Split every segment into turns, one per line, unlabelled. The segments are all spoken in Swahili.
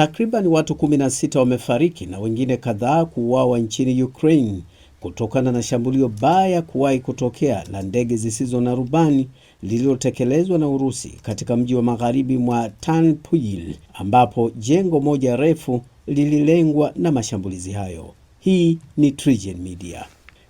Takriban watu 16 wamefariki na wengine kadhaa kuuawa nchini Ukraine kutokana na shambulio baya kuwahi kutokea la ndege zisizo na rubani lililotekelezwa na Urusi katika mji wa magharibi mwa Ternopil, ambapo jengo moja refu lililengwa na mashambulizi hayo. Hii ni TriGen Media.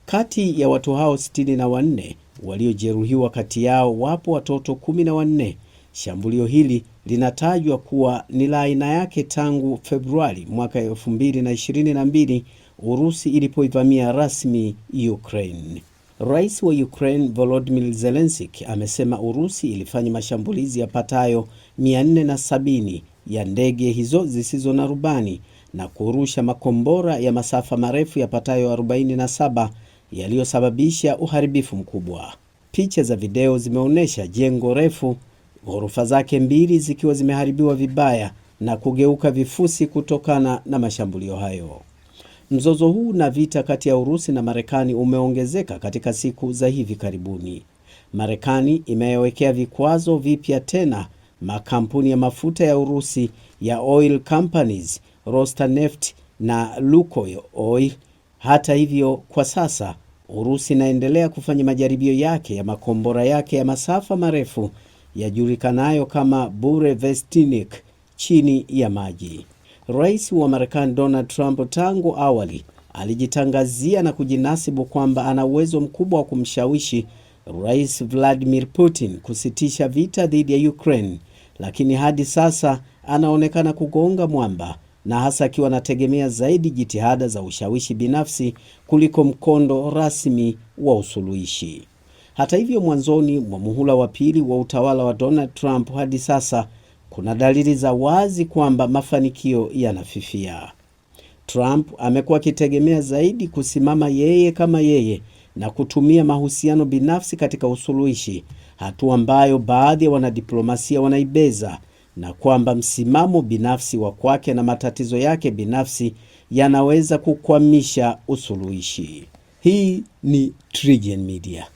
Kati ya watu hao 64 waliojeruhiwa, kati yao wapo watoto 14. Shambulio hili linatajwa kuwa ni la aina yake tangu Februari mwaka 2022 Urusi ilipoivamia rasmi Ukraine. Rais wa Ukraine Volodymyr Zelensky amesema Urusi ilifanya mashambulizi yapatayo 470 ya ndege hizo zisizo na rubani na kurusha makombora ya masafa marefu yapatayo 47 yaliyosababisha uharibifu mkubwa. Picha za video zimeonyesha jengo refu, ghorofa zake mbili zikiwa zimeharibiwa vibaya na kugeuka vifusi kutokana na mashambulio hayo. Mzozo huu na vita kati ya Urusi na Marekani umeongezeka katika siku za hivi karibuni. Marekani imeyawekea vikwazo vipya tena makampuni ya mafuta ya Urusi ya oil companies Rosneft na Lukoil Oil. Hata hivyo, kwa sasa Urusi inaendelea kufanya majaribio yake ya makombora yake ya masafa marefu yajulikanayo kama Burevestnik chini ya maji. Rais wa Marekani Donald Trump tangu awali alijitangazia na kujinasibu kwamba ana uwezo mkubwa wa kumshawishi Rais Vladimir Putin kusitisha vita dhidi ya Ukraine, lakini hadi sasa anaonekana kugonga mwamba, na hasa akiwa anategemea zaidi jitihada za ushawishi binafsi kuliko mkondo rasmi wa usuluhishi. Hata hivyo, mwanzoni mwa muhula wa pili wa utawala wa Donald Trump hadi sasa kuna dalili za wazi kwamba mafanikio yanafifia. Trump amekuwa akitegemea zaidi kusimama yeye kama yeye na kutumia mahusiano binafsi katika usuluhishi, hatua ambayo baadhi ya wanadiplomasia wanaibeza, na kwamba msimamo binafsi wa kwake na matatizo yake binafsi yanaweza kukwamisha usuluhishi. Hii ni TriGen Media.